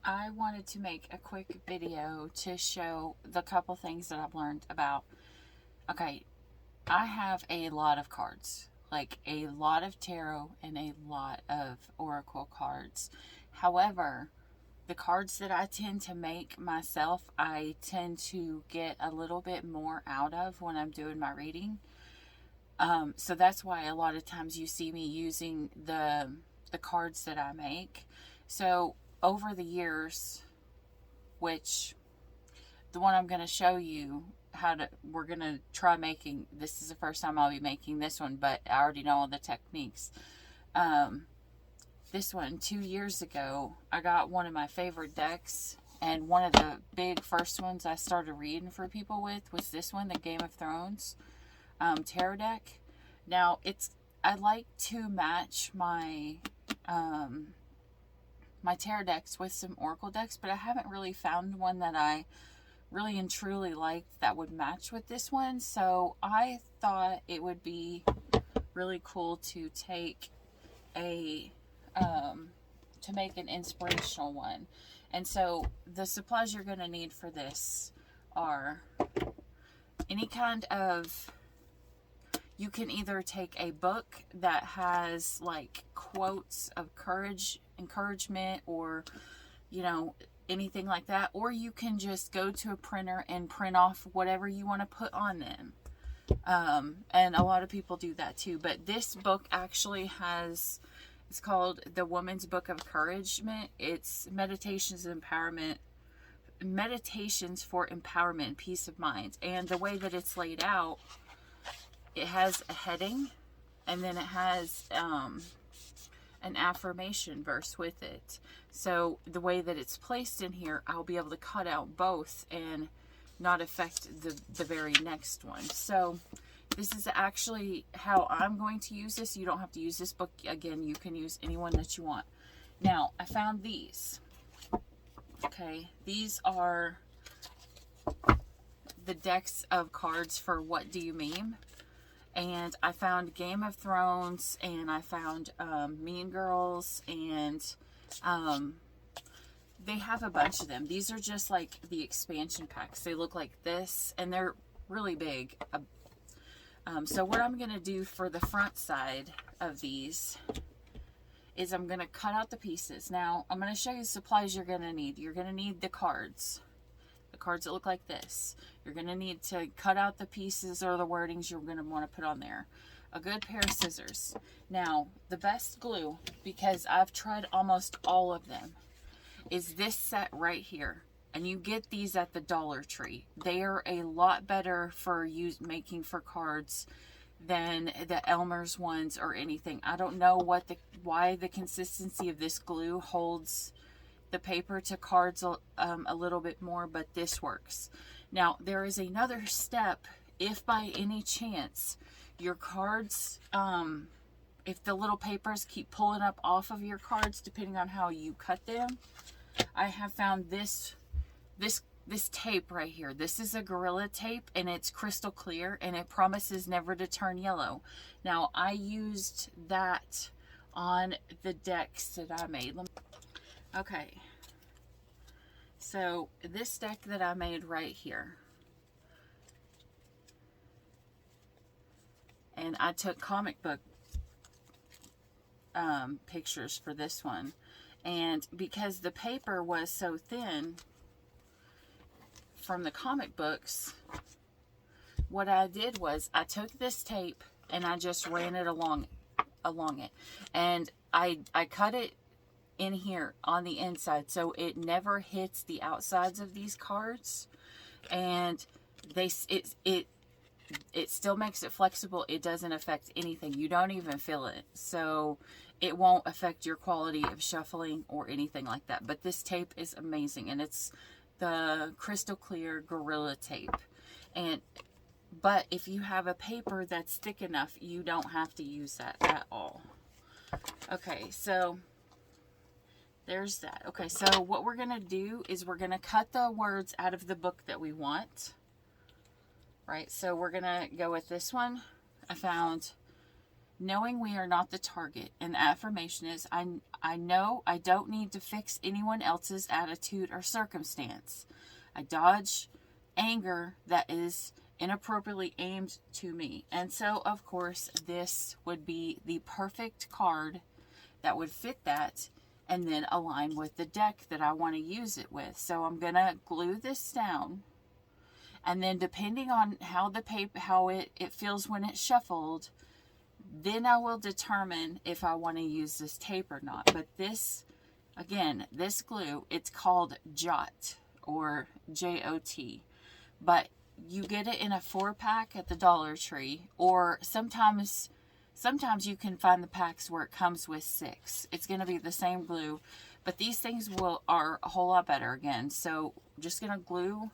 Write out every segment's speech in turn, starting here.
I wanted to make a quick video to show the couple things that I've learned about. Okay, I have a lot of cards, like a lot of tarot and a lot of oracle cards. However, the cards that I tend to make myself, I tend to get a little bit more out of when I'm doing my reading. So that's why a lot of times you see me using the cards that I make. So over the years, which the one I'm going to show you we're going to try making, this is the first time I'll be making this one, but I already know all the techniques. Um, this one, 2 years ago, I got one of my favorite decks, and one of the big first ones I started reading for people with was this one, the Game of Thrones tarot deck. Now, I like to match um, my tarot decks with some oracle decks, but I haven't really found one that I really and truly liked that would match with this one. So I thought it would be really cool to take a to make an inspirational one. And so the supplies you're going to need for this are any kind of, you can either take a book that has like quotes of encouragement, or anything like that, or you can just go to a printer and print off whatever you want to put on them. And a lot of people do that too. But this book actually it's called The Woman's Book of Encouragement. It's meditations for empowerment and peace of mind. And the way that it's laid out, it has a heading, and then it has an affirmation verse with it. So the way that it's placed in here, I'll be able to cut out both and not affect the very next one. So this is actually how I'm going to use this. You don't have to use this book. Again, you can use any one that you want. Now, I found these. Okay, these are the decks of cards for What Do You Meme? And I found Game of Thrones, and I found Mean Girls, and they have a bunch of them. These are just like the expansion packs. They look like this, and they're really big. So what I'm going to do for the front side of these is I'm going to cut out the pieces. Now, I'm going to show you the supplies you're going to need. You're going to need the cards that look like this. You're going to need to cut out the pieces or the wordings you're going to want to put on there. A good pair of scissors. Now, the best glue, because I've tried almost all of them, is this set right here. And you get these at the Dollar Tree. They are a lot better for making for cards than the Elmer's ones or anything. I don't know why the consistency of this glue holds the paper to cards a little bit more, but this works. Now, there is another step. If by any chance your cards, if the little papers keep pulling up off of your cards, depending on how you cut them, I have found this tape right here. This is a Gorilla Tape, and it's crystal clear, and it promises never to turn yellow. Now, I used that on the decks that I made. Okay, so this deck that I made right here, and I took comic book pictures for this one, and because the paper was so thin from the comic books, what I did was I took this tape and I just ran it along it, and I cut it in here on the inside so it never hits the outsides of these cards, and it still makes it flexible. It doesn't affect anything. You don't even feel it. So it won't affect your quality of shuffling or anything like that. But this tape is amazing, and it's the crystal clear Gorilla Tape. But if you have a paper that's thick enough, you don't have to use that at all. Okay, so there's that. Okay, so what we're going to do is we're going to cut the words out of the book that we want. Right, so we're going to go with this one. I found knowing we are not the target. And the affirmation is, I know I don't need to fix anyone else's attitude or circumstance. I dodge anger that is inappropriately aimed to me. And so, of course, this would be the perfect card that would fit that and then align with the deck that I want to use it with. So I'm going to glue this down. And then depending on how the paper, how it feels when it's shuffled, then I will determine if I want to use this tape or not. But this, again, this glue, it's called Jot or J-O-T. But you get it in a 4-pack at the Dollar Tree, or sometimes you can find the packs where it comes with 6. It's going to be the same glue, but these things are a whole lot better again. So just going to glue.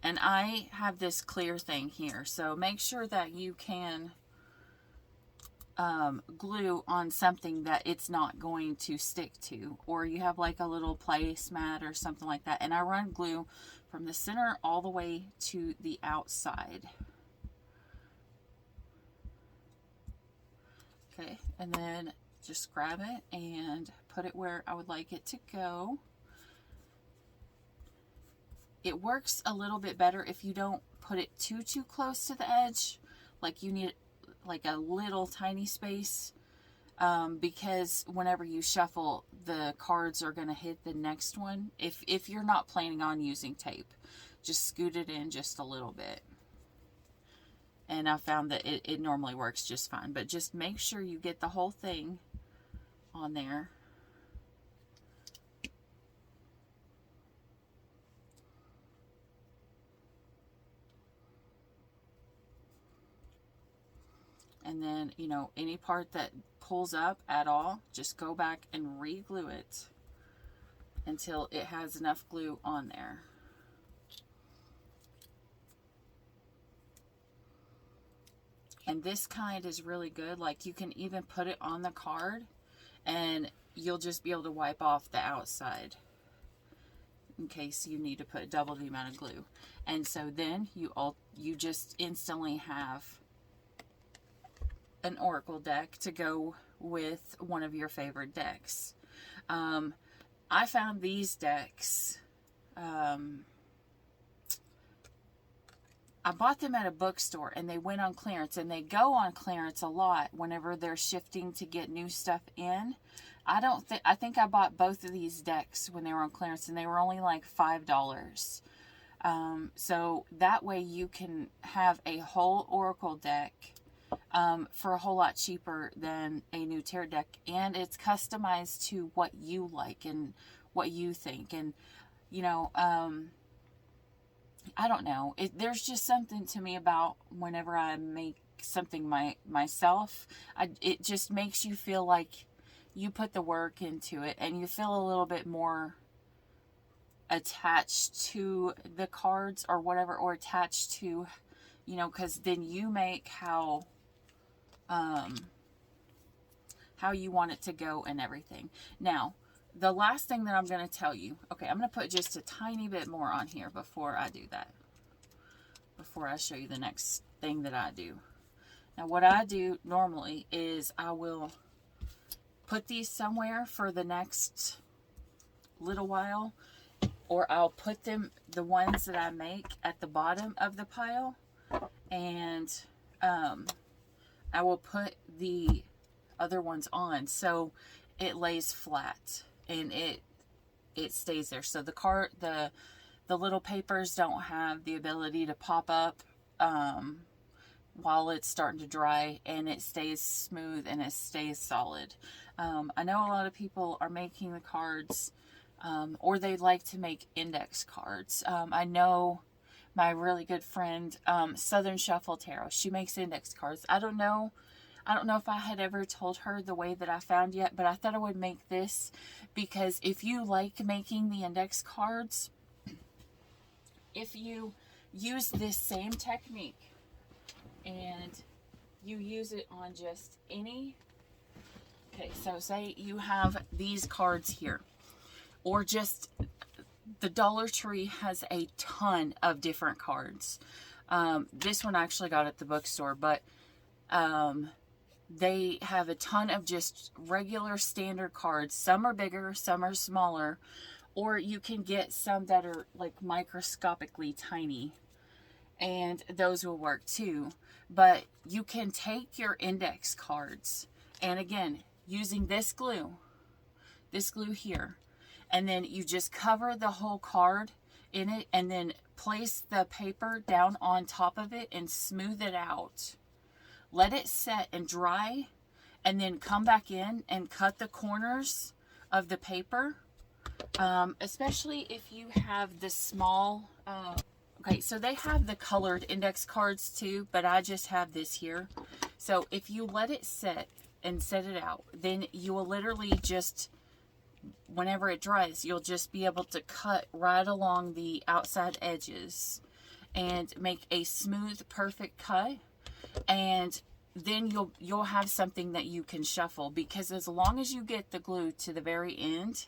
And I have this clear thing here, so make sure that you can glue on something that it's not going to stick to, or you have like a little placemat or something like that. And I run glue from the center all the way to the outside. Okay, and then just grab it and put it where I would like it to go. It works a little bit better if you don't put it too close to the edge, like you need like a little tiny space, because whenever you shuffle, the cards are going to hit the next one. If you're not planning on using tape, just scoot it in just a little bit. And I found that it normally works just fine, but just make sure you get the whole thing on there. And then, you know, any part that pulls up at all, just go back and re-glue it until it has enough glue on there. And this kind is really good. Like, you can even put it on the card and you'll just be able to wipe off the outside in case you need to put double the amount of glue. And so then you just instantly have an Oracle deck to go with one of your favorite decks. I found these decks, I bought them at a bookstore and they went on clearance, and they go on clearance a lot whenever they're shifting to get new stuff in. I think I bought both of these decks when they were on clearance, and they were only like $5. So that way you can have a whole Oracle deck for a whole lot cheaper than a new tarot deck, and it's customized to what you like and what you think. And you know, I don't know, there's just something to me about whenever I make something myself, it just makes you feel like you put the work into it, and you feel a little bit more attached to the cards or whatever, or attached to, you know, because then you make how you want it to go and everything. Now, the last thing that I'm going to tell you, okay, I'm going to put just a tiny bit more on here before I do that, before I show you the next thing that I do. Now, what I do normally is I will put these somewhere for the next little while, or I'll put them, the ones that I make, at the bottom of the pile, and I will put the other ones on so it lays flat and it stays there. So the little papers don't have the ability to pop up while it's starting to dry, and it stays smooth and it stays solid. I know a lot of people are making the cards, or they like to make index cards. I know my really good friend, Southern Shuffle Tarot, she makes index cards. I don't know if I had ever told her the way that I found yet, but I thought I would make this because if you like making the index cards, if you use this same technique and you use it on just any, okay, so say you have these cards here, or just the Dollar Tree has a ton of different cards. This one I actually got at the bookstore, but they have a ton of just regular standard cards. Some are bigger, some are smaller, or you can get some that are like microscopically tiny, and those will work too. But you can take your index cards, and again, using this glue here, and then you just cover the whole card in it, and then place the paper down on top of it and smooth it out. Let it set and dry, and then come back in and cut the corners of the paper, especially if you have the small, okay, so they have the colored index cards too, but I just have this here. So if you let it set and set it out, then you will literally just, whenever it dries, you'll just be able to cut right along the outside edges and make a smooth, perfect cut. And then you'll have something that you can shuffle, because as long as you get the glue to the very end,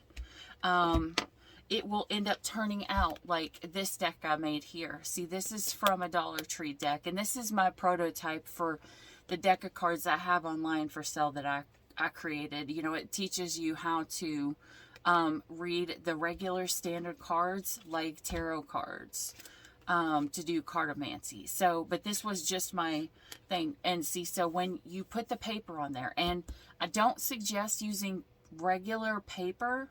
it will end up turning out like this deck I made here. See, this is from a Dollar Tree deck, and this is my prototype for the deck of cards I have online for sale that I created. You know, it teaches you how to read the regular standard cards like tarot cards, to do cartomancy. So, but this was just my thing. And see, so when you put the paper on there, and I don't suggest using regular paper.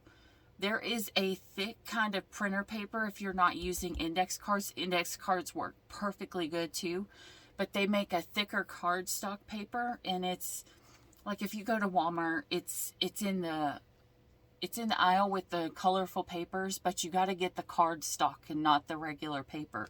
There is a thick kind of printer paper if you're not using index cards. Index cards work perfectly good too, but they make a thicker cardstock paper, and it's like, if you go to Walmart, it's in the aisle with the colorful papers, but you got to get the cardstock and not the regular paper,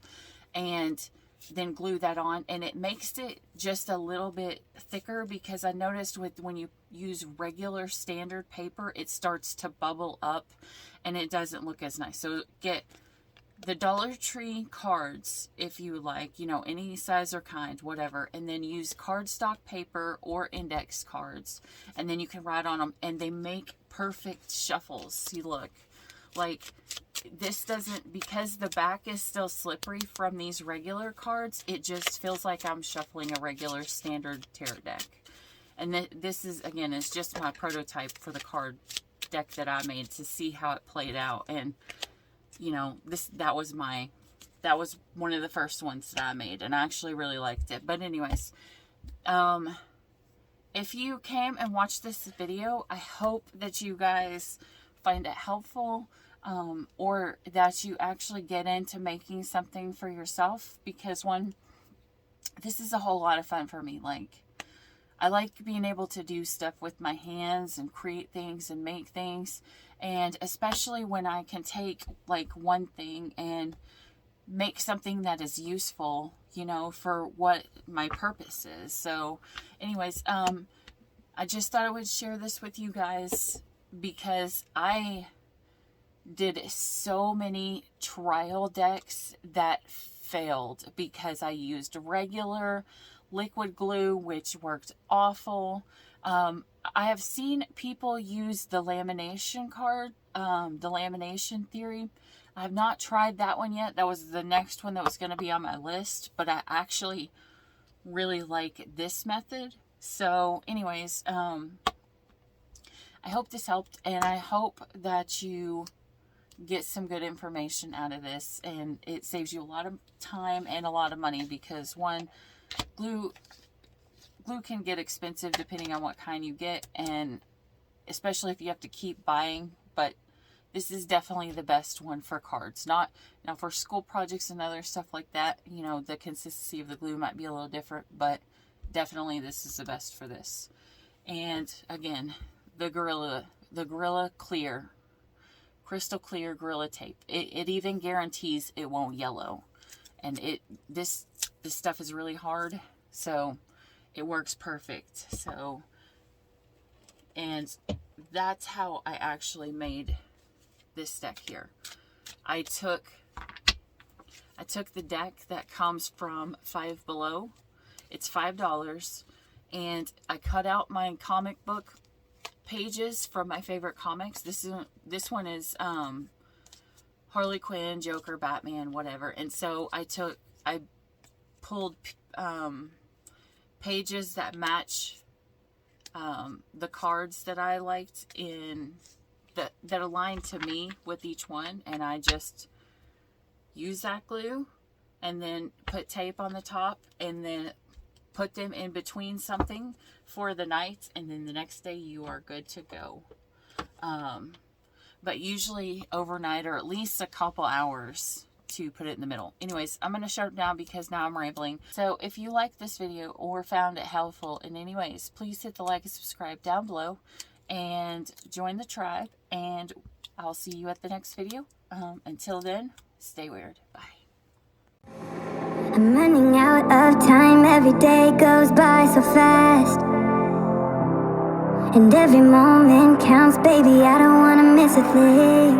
and then glue that on, and it makes it just a little bit thicker, because I noticed when you use regular standard paper, it starts to bubble up and it doesn't look as nice. So get the Dollar Tree cards if you like, you know, any size or kind, whatever, and then use cardstock paper or index cards, and then you can write on them, and they make perfect shuffles. See, look, like, this doesn't, because the back is still slippery from these regular cards, it just feels like I'm shuffling a regular standard tarot deck. And this is, again, it's just my prototype for the card deck that I made to see how it played out. And, you know, that was one of the first ones that I made, and I actually really liked it. But anyways, if you came and watched this video, I hope that you guys find it helpful, or that you actually get into making something for yourself, because this is a whole lot of fun for me. Like, I like being able to do stuff with my hands and create things and make things, and especially when I can take like one thing and make something that is useful, you know, for what my purpose is. So anyways, I just thought I would share this with you guys, because I did so many trial decks that failed because I used regular liquid glue, which worked awful. I have seen people use the lamination card, the lamination theory. I have not tried that one yet. That was the next one that was going to be on my list, but I actually really like this method. So anyways, I hope this helped, and I hope that you get some good information out of this, and it saves you a lot of time and a lot of money, because one, glue can get expensive depending on what kind you get, and especially if you have to keep buying. But this is definitely the best one for cards. Now for school projects and other stuff like that, you know, the consistency of the glue might be a little different, but definitely this is the best for this. And again, the Gorilla Clear, crystal clear Gorilla tape. It even guarantees it won't yellow. And this stuff is really hard, so it works perfect. So, and that's how I actually made this deck here. I took the deck that comes from Five Below. It's $5, and I cut out my comic book pages from my favorite comics. This one is Harley Quinn, Joker, Batman, whatever. And so I pulled pages that match the cards that I liked in that aligned to me with each one, and I just use that glue and then put tape on the top and then put them in between something for the night, and then the next day you are good to go. But usually overnight, or at least a couple hours to put it in the middle. Anyways, I'm going to shut it down because now I'm rambling. So if you liked this video or found it helpful in any ways, please hit the like and subscribe down below and join the tribe, and I'll see you at the next video. Until then, stay weird. Bye. I'm running out of time, every day goes by so fast, and every moment counts, baby, I don't wanna miss a thing.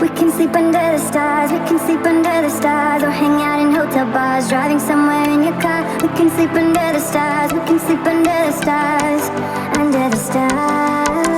We can sleep under the stars, we can sleep under the stars, or hang out in hotel bars, driving somewhere in your car. We can sleep under the stars, we can sleep under the stars, under the stars.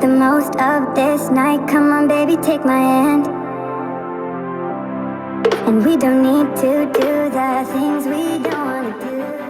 The most of this night, come on baby, take my hand. And we don't need to do the things we don't wanna do.